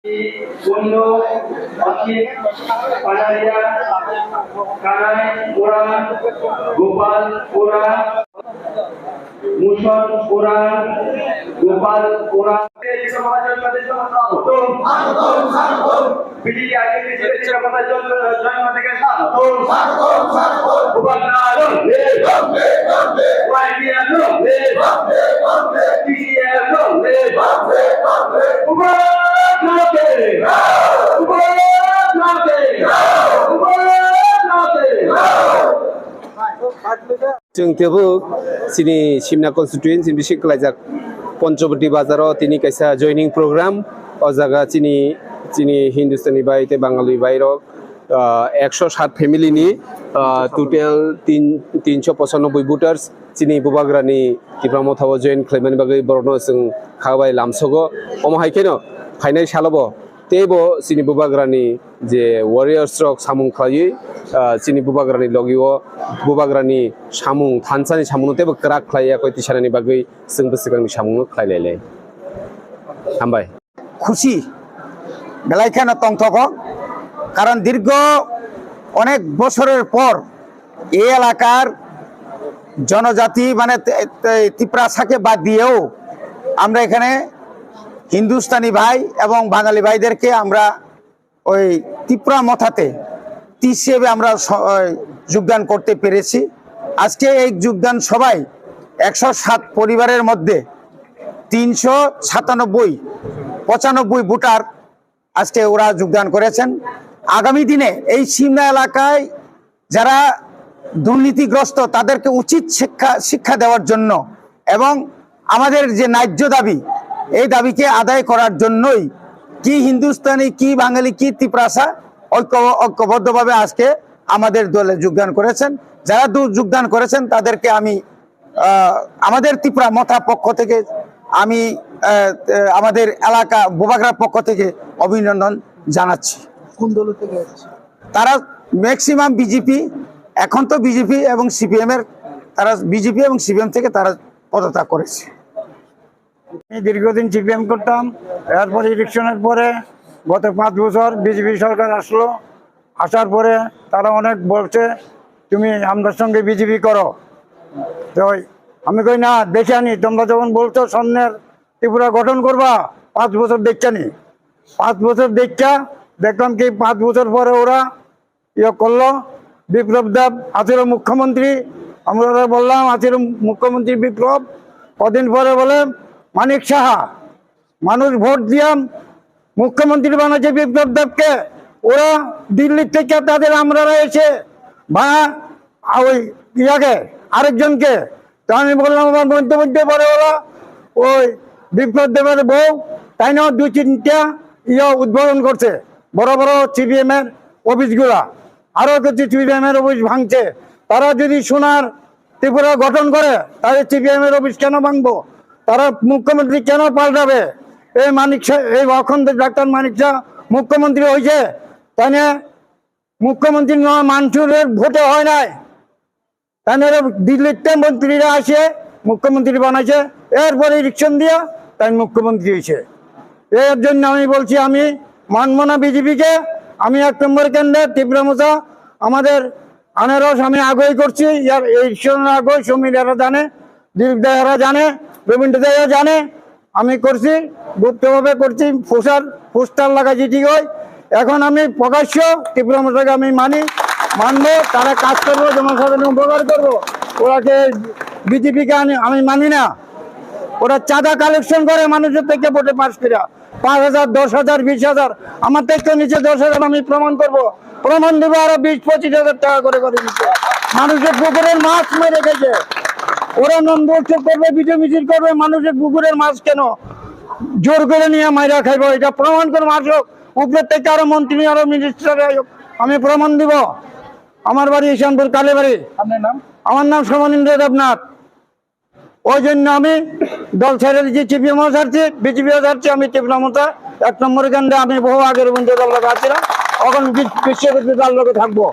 বন্ধু অসিত পানারিয়া কানাই পোড়া গোপাল পোড়া মুসন পোড়া গোপাল পোড়া जों थेवबो सिनि सिमना कन्स्टिट्युएन्ट सिनि बिसि कलाइजाक पन्चवटी बाजाराव तिनि कायसा जयनिंग प्रोग्राम अ जागा चिनि हिंदुस्तानी बाय ते बांगाली बायरक 107 फेमिलिनि टोटल 395 भोटार्स चिनि बुबाग्रानि तिफ्रामो थाव जयन खालामनायनि बागै बरनो जों खाबाय लामसगो अमहायकेनो फाइनाल सालबो तेबो चिनि बुबाग्रानि जे वारियर्स रक सामुं खायै चिनि बुबाग्रानि लगियो बुबाग्रानि सामुं थानसानि सामुं तेबो क्राक खाया कय तिसानानि बागै जों बसिगांनि सामुं खालायलायलाय हामबाय खुशी बेलायखाना तंथको कारण दीर्घ अनेक बछरेर पर এই এলাকার জনজাতি মানে তিপ্রাসাকে বাদ দিয়েও আমরা এখানে হিন্দুস্তানি ভাই এবং বাঙালি ভাইদেরকে আমরা ওই তিপ্রা মথাতে হিসেবে আমরা যোগদান করতে পেরেছি। আজকে এই যোগদান সবাই 107 পরিবারের মধ্যে 397 ভোটার আজকে ওরা যোগদান করেছেন। আগামী দিনে এই সিমনা এলাকায় যারা দুর্নীতিগ্রস্ত তাদেরকে উচিত শিক্ষা দেওয়ার জন্য এবং আমাদের যে ন্যায্য দাবি এই দাবিকে আদায় করার জন্যই কি হিন্দুস্তানি কি বাঙালি কি তিপ্রাসা ঐক্যবদ্ধভাবে আজকে আমাদের দলে যোগদান করেছেন। যারা যোগদান করেছেন তাদেরকে আমি আমাদের ত্রিপুরা মথা পক্ষ থেকে আমি আমাদের এলাকা বুবাগ্রার পক্ষ থেকে অভিনন্দন জানাচ্ছি। কোন দল থেকে আসছে? তারা ম্যাক্সিমাম বিজেপি, এখন তো বিজেপি এবং সিপিএম এর, তারা বিজেপি এবং সিপিএম থেকে তারা পদত্যাগ করেছে। আমি দীর্ঘদিন সিপিএম করতাম, এরপরে ইলেকশনের পরে গত 5 বছর বিজেপি সরকার আসলো, আসার পরে তারা অনেক বলছে তুমি আমাদের সঙ্গে বিজেপি করো। তো আমি কই না, দেখে আনি, তোমরা যখন বলছো স্বর্ণের ত্রিপুরা গঠন করবা 5 বছর দেখছানি, 5 বছর দেখা দেখলাম কি 5 বছর পরে ওরা ইয়ে করলো। বিপ্লব দেব আছিল মুখ্যমন্ত্রী, আমরা বললাম আছিল মুখ্যমন্ত্রী বিপ্লব, কদিন পরে বলে মানিক সাহা, মানুষ ভোট দিয়াম মুখ্যমন্ত্রী বানাচ্ছে বিপ্লব দেবকে, ওরা দিল্লির থেকে তাদের আমরা এসে বা ওই ইয়াকে আরেকজনকে, তো আমি বললাম আমার মধ্যে পরে ওরা ওই বিপ্লব দেবের বউ তাই না 2-3টা উদ্বোধন করছে বড় বড় সিপিএম এর অফিসগুলা, আরো কিছু সিপিএম এর অফিস ভাঙছে। তারা যদি সোনার ত্রিপুরা গঠন করে তাহলে সিপিএম এর অফিস কেন ভাঙবো? তারা মুখ্যমন্ত্রী কেন পাল্টাবে? এই মানিক শাহ, এই অখণ্ড ডাক্তার মানিক শাহ মুখ্যমন্ত্রী হয়েছে, তাই না মুখ্যমন্ত্রী নয়, মানুষের ভোটে হয় নাই, তাই না দিল্লিতে মন্ত্রীরা আসে মুখ্যমন্ত্রী বানাইছে, এরপরে ইলেকশন দিয়া তাই মুখ্যমন্ত্রী হয়েছে। এর জন্য আমি বলছি আমি মানব না বিজেপিকে। আমি 1 নম্বর কেন্দ্রে ত্রিপুরা মোছা আমাদের আনারস আমি আগ্রহী করছি, ইয়ার ইলেকশনের আগে সমীর এরা জানে, দিলীপ দায়েরা জানে, রবীন্দ্র দায়েরা জানে, আমি করছি গুপ্তভাবে করছি, পোস্টার লাগাইছি ঠিক হয়। এখন আমি প্রকাশ্য ত্রিপুরা মোছাকে আমি মানবো, তারা কাজ করবো, জনসাধারণ উপকার করবো। ওরাকে বিজেপিকে আমি মানি না, ওরা চাঁদা কালেকশন করে মানুষের থেকে ভোটে পাস করা 5,000, 10,000, 20,000, আমার থেকে নিচে 10,000 আমি প্রমাণ করবো, প্রমাণ দেবো আরো 20-25,000 টাকা করে নিচ্ছে। মানুষের পুকুরের মাছ মেরে গেছে, ওরা নন্দোৎসব করবে, বিজয় মিছিল করবে, মানুষের পুকুরের মাছ কেন জোর করে নিয়ে মাইরা খাইবো, এটা প্রমাণ করে আসুক, উপরের থেকে আরো মন্ত্রী আরো মিনিস্টার আমি প্রমাণ দিব। আমার বাড়ি ইশানপুর কালীবাড়ি। আপনার নাম? আমার নাম সমনীন্দ্র দেবনাথ। ওই জন্য আমি দল ছেড়ে দিচ্ছি, সিপিএমও ছাড়ছি, বিজেপিও ছাড়ছি। আমি ত্রিপুরা মোছা 1 নম্বর কেন্দ্রে আমি বহু আগের বন্ধু দল লোক আছিলাম, এখন বিশ্ব দল লোকে থাকবো।